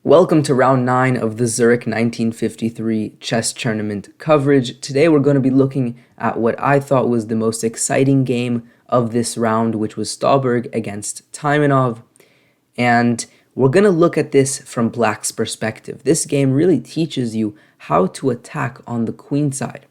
Welcome to round 9 of the Zurich 1953 chess tournament coverage. Today we're going to be looking at what I thought was the most exciting game of this round, which was Stahlberg against Taimanov. And we're going to look at this from Black's perspective. This game really teaches you how to attack on the queen side.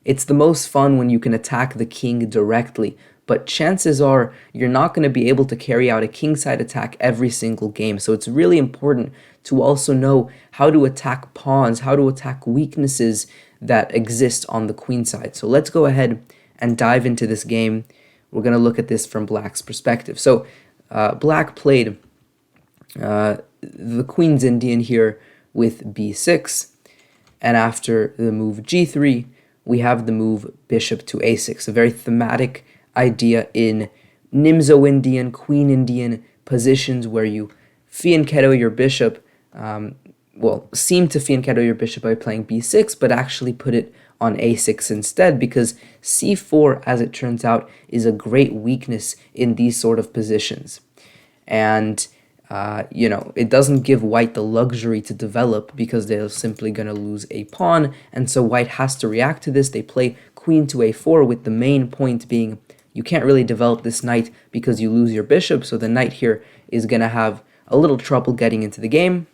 It's the most fun when you can attack the king directly, but chances are you're not going to be able to carry out a kingside attack every single game. So it's really important to also know how to attack pawns, how to attack weaknesses that exist on the queen side. So let's go ahead and dive into this game. We're going to look at this from Black's perspective. So Black played the Queen's Indian here with b6, and after the move g3, we have the move bishop to a6, a very thematic idea in Nimzo Indian, Queen Indian positions where you fianchetto your bishop, seem to fianchetto your bishop by playing b6, but actually put it on a6 instead, because c4, as it turns out, is a great weakness in these sort of positions. And it doesn't give white the luxury to develop because they're simply going to lose a pawn, and so white has to react to this. They play queen to a4, with the main point being you can't really develop this knight because you lose your bishop, so the knight here is going to have a little trouble getting into the game.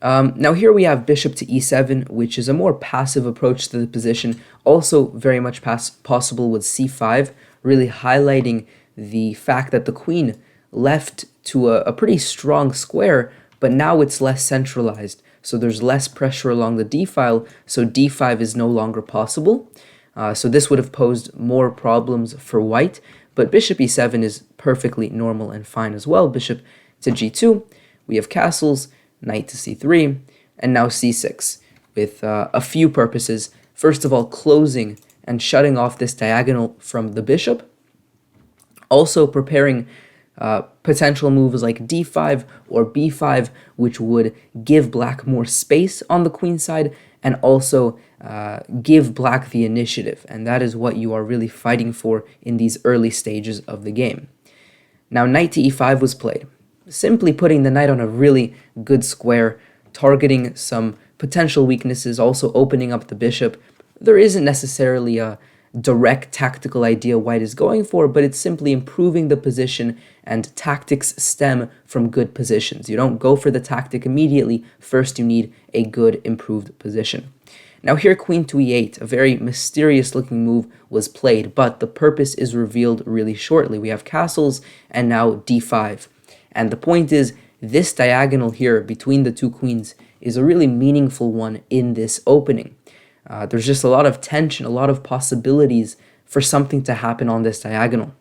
Now here we have bishop to e7, which is a more passive approach to the position, also very much possible with c5, really highlighting the fact that the queen left to a pretty strong square, but now it's less centralized, so there's less pressure along the d-file, so d5 is no longer possible. So this would have posed more problems for white, but bishop e7 is perfectly normal and fine as well. Bishop to g2, we have castles, knight to c3, and now c6, with a few purposes. First of all, closing and shutting off this diagonal from the bishop, also preparing potential moves like d5 or b5, which would give black more space on the queen side and also give black the initiative, and that is what you are really fighting for in these early stages of the game. Now knight to e5 was played, simply putting the knight on a really good square, targeting some potential weaknesses, also opening up the bishop. There isn't necessarily a direct tactical idea white is going for, but it's simply improving the position, and tactics stem from good positions. You don't go for the tactic immediately. First, you need a good improved position. Now here, queen to e8, a very mysterious looking move was played, but the purpose is revealed really shortly. We have castles and now d5. And the point is, this diagonal here between the two queens is a really meaningful one in this opening. There's just a lot of tension, a lot of possibilities for something to happen on this diagonal.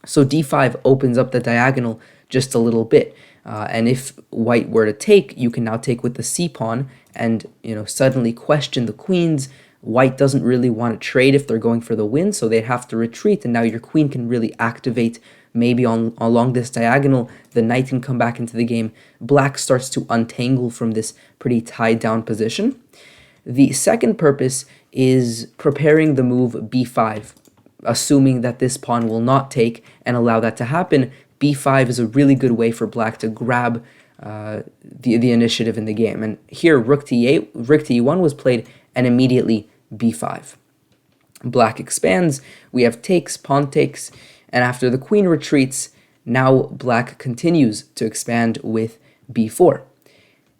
So d5 opens up the diagonal just a little bit. And if white were to take, you can now take with the c-pawn and suddenly question the queens. White doesn't really want to trade if they're going for the win, so they have to retreat, and now your queen can really activate maybe along this diagonal. The knight can come back into the game. Black starts to untangle from this pretty tied down position. The second purpose is preparing the move b5, assuming that this pawn will not take and allow that to happen. b5 is a really good way for black to grab the initiative in the game. And here, rook to e8, rook to e1 was played, and immediately b5. Black expands, we have takes, pawn takes, and after the queen retreats, now black continues to expand with b4.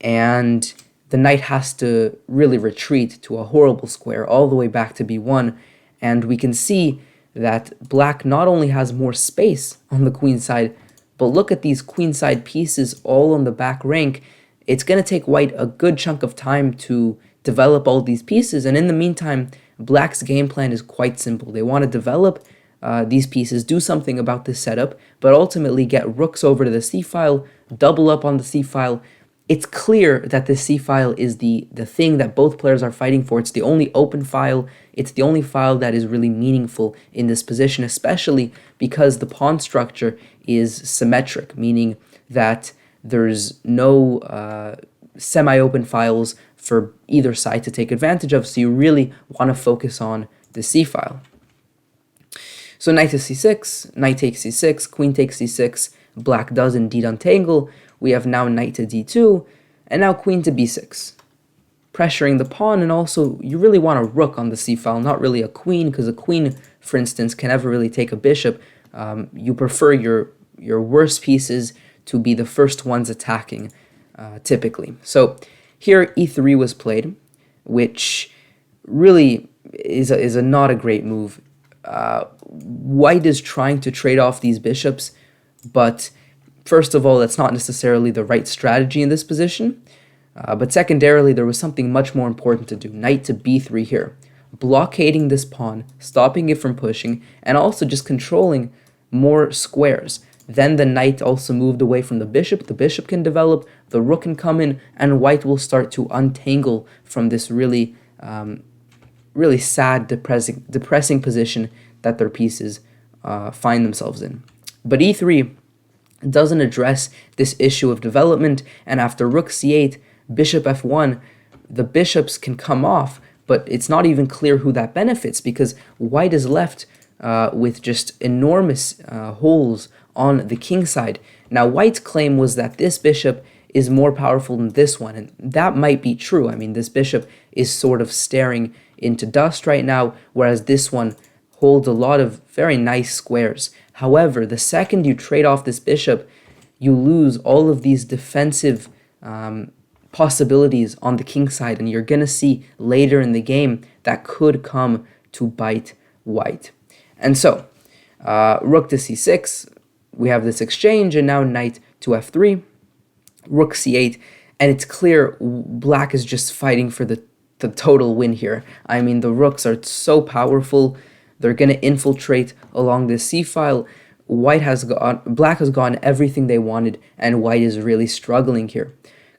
And the knight has to really retreat to a horrible square all the way back to b1, and we can see that black not only has more space on the queen side, but look at these queenside pieces all on the back rank. It's going to take white a good chunk of time to develop all these pieces, and in the meantime, black's game plan is quite simple. They want to develop these pieces, do something about this setup, but ultimately get rooks over to the c-file, double up on the c-file. It's clear that the c-file is the thing that both players are fighting for. It's the only open file. It's the only file that is really meaningful in this position, especially because the pawn structure is symmetric, meaning that there's no semi-open files for either side to take advantage of, so you really want to focus on the c-file. So knight to c6, knight takes c6, queen takes c6, black does indeed untangle. we have now knight to d2, and now queen to b6. Pressuring the pawn, and also you really want a rook on the c-file, not really a queen, because a queen, for instance, can never really take a bishop. You prefer your worst pieces to be the first ones attacking, typically. So here e3 was played, which really is not a great move. White is trying to trade off these bishops, but first of all, that's not necessarily the right strategy in this position. But secondarily, there was something much more important to do. Knight to b3 here. Blockading this pawn, stopping it from pushing, and also just controlling more squares. Then the knight also moved away from the bishop. The bishop can develop, the rook can come in, and white will start to untangle from this really sad, depressing position that their pieces find themselves in. But e3 doesn't address this issue of development, and after rook c8, bishop f1, the bishops can come off, but it's not even clear who that benefits, because white is left with just enormous holes on the king side. Now, white's claim was that this bishop is more powerful than this one, and that might be true. I mean, this bishop is sort of staring into dust right now, whereas this one holds a lot of very nice squares. However, the second you trade off this bishop, you lose all of these defensive possibilities on the king side, and you're going to see later in the game that could come to bite white. And so, rook to c6, we have this exchange, and now knight to f3, rook c8, and it's clear black is just fighting for the total win here. I mean, the rooks are so powerful, they're going to infiltrate along this c-file. Black has gotten everything they wanted, and white is really struggling here.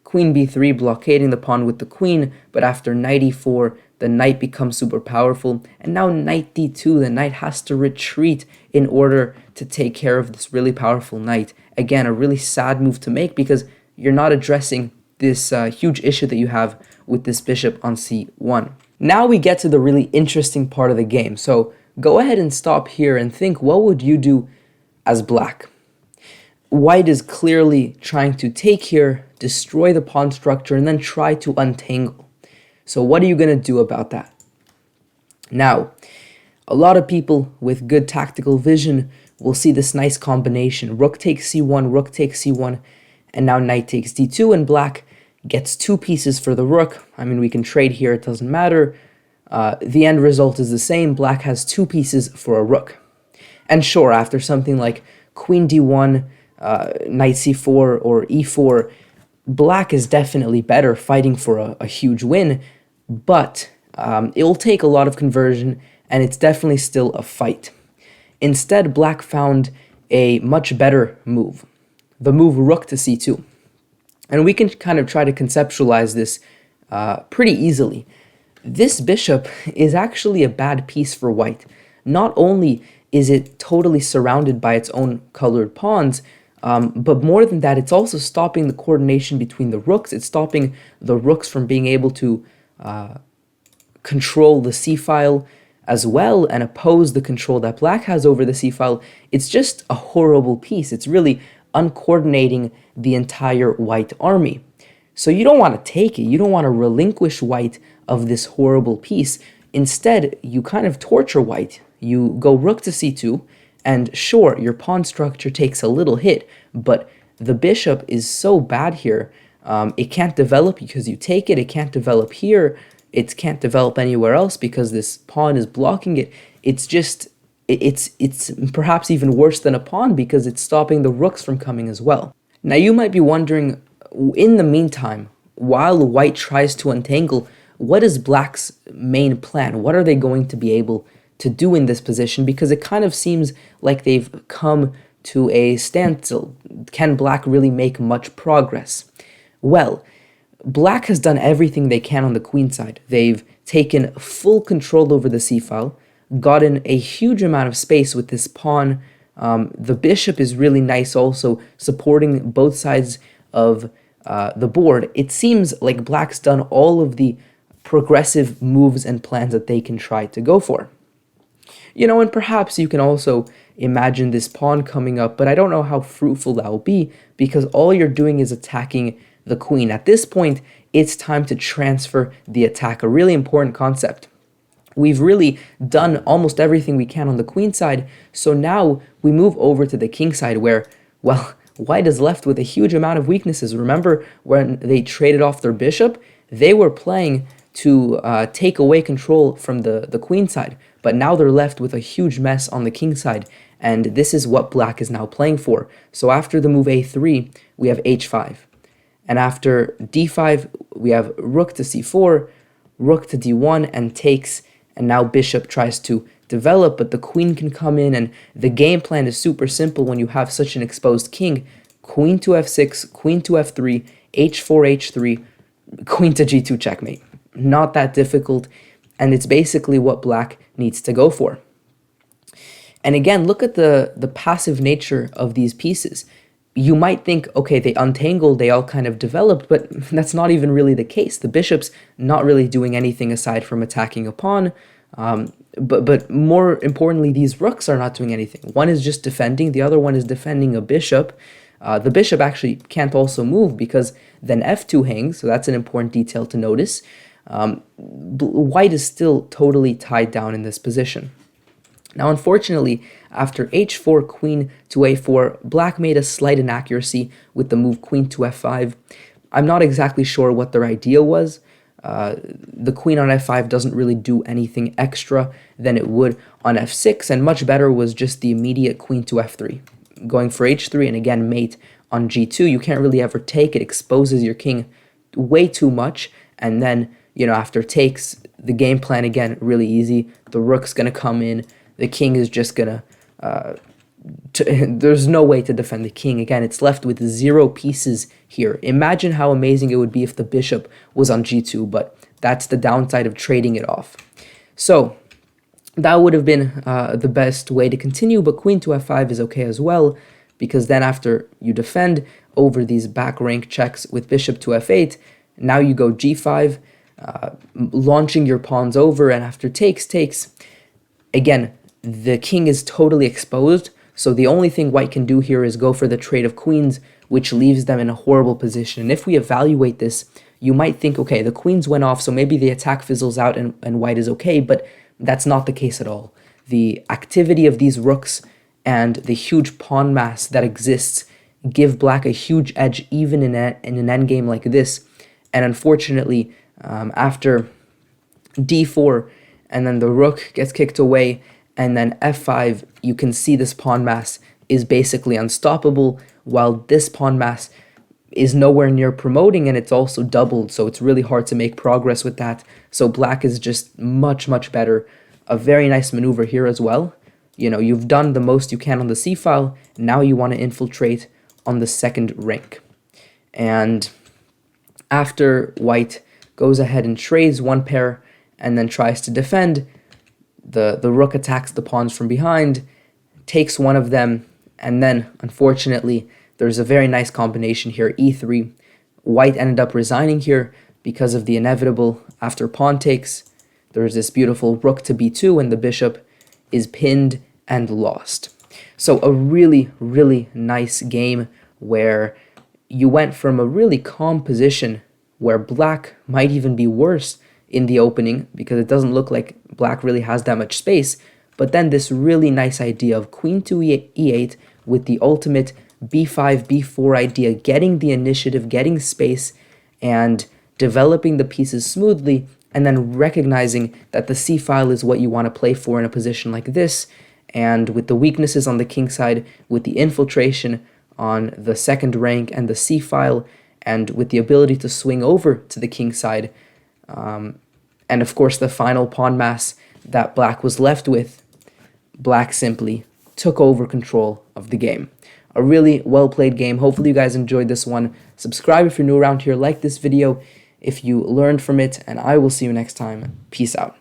Queen b3, blockading the pawn with the queen, but after knight e4, the knight becomes super powerful, and now knight d2, the knight has to retreat in order to take care of this really powerful knight. Again, a really sad move to make, because you're not addressing this huge issue that you have with this bishop on c1. Now we get to the really interesting part of the game, so go ahead and stop here and think, what would you do as black? White is clearly trying to take here, destroy the pawn structure, and then try to untangle. So what are you going to do about that? Now, a lot of people with good tactical vision will see this nice combination. Rook takes c1, rook takes c1, and now knight takes d2, and black gets two pieces for the rook. I mean, we can trade here, it doesn't matter. The end result is the same. Black has two pieces for a rook. And sure, after something like queen d1, knight c4, or e4, black is definitely better, fighting for a huge win, but it will take a lot of conversion, and it's definitely still a fight. Instead, black found a much better move, the move rook to c2. And we can kind of try to conceptualize this pretty easily. This bishop is actually a bad piece for white. Not only is it totally surrounded by its own colored pawns, but more than that, it's also stopping the coordination between the rooks. It's stopping the rooks from being able to control the c-file as well and oppose the control that black has over the c-file. It's just a horrible piece. It's really uncoordinating the entire white army. So you don't want to take it. You don't want to relinquish white of this horrible piece. Instead, you kind of torture white. You go rook to c2, and sure, your pawn structure takes a little hit, but the bishop is so bad here. It can't develop because you take it. It can't develop here. It can't develop anywhere else because this pawn is blocking it. It's just, it's perhaps even worse than a pawn because it's stopping the rooks from coming as well. Now you might be wondering, in the meantime, while white tries to untangle, what is black's main plan? What are they going to be able to do in this position? Because it kind of seems like they've come to a standstill. Can black really make much progress? Well, black has done everything they can on the queen side. They've taken full control over the c-file, gotten a huge amount of space with this pawn. The bishop is really nice also, supporting both sides of the board. It seems like black's done all of the progressive moves and plans that they can try to go for. You know, and perhaps you can also imagine this pawn coming up, but I don't know how fruitful that will be because all you're doing is attacking the queen. At this point, it's time to transfer the attack, a really important concept. We've really done almost everything we can on the queen side, so now we move over to the king side where, well, white is left with a huge amount of weaknesses. Remember when they traded off their bishop? They were playing to take away control from the queen side, but now they're left with a huge mess on the king side, and this is what black is now playing for. So after the move a3, we have h5, and after d5, we have rook to c4, rook to d1, and takes, and now bishop tries to develop, but the queen can come in, and the game plan is super simple when you have such an exposed king. Queen to f6, queen to f3, h4, h3, queen to g2 checkmate. Not that difficult, and it's basically what black needs to go for. And again, look at the passive nature of these pieces. You might think, okay, they untangled, they all kind of developed, but that's not even really the case. The bishop's not really doing anything aside from attacking a pawn, but more importantly, these rooks are not doing anything. One is just defending, the other one is defending a bishop. The bishop actually can't also move because then f2 hangs, so that's an important detail to notice. White is still totally tied down in this position. Now, unfortunately, after h4, queen to a4, black made a slight inaccuracy with the move queen to f5. I'm not exactly sure what their idea was. The queen on f5 doesn't really do anything extra than it would on f6, and much better was just the immediate queen to f3. Going for h3 and again mate on g2, you can't really ever take. It exposes your king way too much, and then, you know, after takes, the game plan again, really easy. The rook's gonna come in, the king is just gonna, there's no way to defend the king. Again, it's left with 0 pieces here. Imagine how amazing it would be if the bishop was on g2, but that's the downside of trading it off. So that would have been the best way to continue, but queen to f5 is okay as well, because then after you defend over these back rank checks with bishop to f8, now you go g5, launching your pawns over, and after takes, again, the king is totally exposed, so the only thing white can do here is go for the trade of queens, which leaves them in a horrible position. And if we evaluate this, you might think, okay, the queens went off, so maybe the attack fizzles out and white is okay, but that's not the case at all. The activity of these rooks and the huge pawn mass that exists give black a huge edge even in an endgame like this. And unfortunately, after d4, and then the rook gets kicked away, and then f5, you can see this pawn mass is basically unstoppable, while this pawn mass is nowhere near promoting, and it's also doubled, so it's really hard to make progress with that. So black is just much, much better. A very nice maneuver here as well. You know, you've done the most you can on the c-file, now you want to infiltrate on the second rank. And after white goes ahead and trades one pair and then tries to defend, the rook attacks the pawns from behind, takes one of them, and then, unfortunately, there's a very nice combination here, e3. White ended up resigning here because of the inevitable after pawn takes. There's this beautiful rook to b2, and the bishop is pinned and lost. So a really, really nice game where you went from a really calm position where black might even be worse in the opening because it doesn't look like black really has that much space, but then this really nice idea of queen to e8 with the ultimate b5, b4 idea, getting the initiative, getting space, and developing the pieces smoothly, and then recognizing that the c-file is what you want to play for in a position like this, and with the weaknesses on the king side, with the infiltration on the second rank and the c-file, and with the ability to swing over to the king side, and of course the final pawn mass that black was left with, black simply took over control of the game. A really well-played game. Hopefully you guys enjoyed this one. Subscribe if you're new around here, like this video if you learned from it, and I will see you next time. Peace out.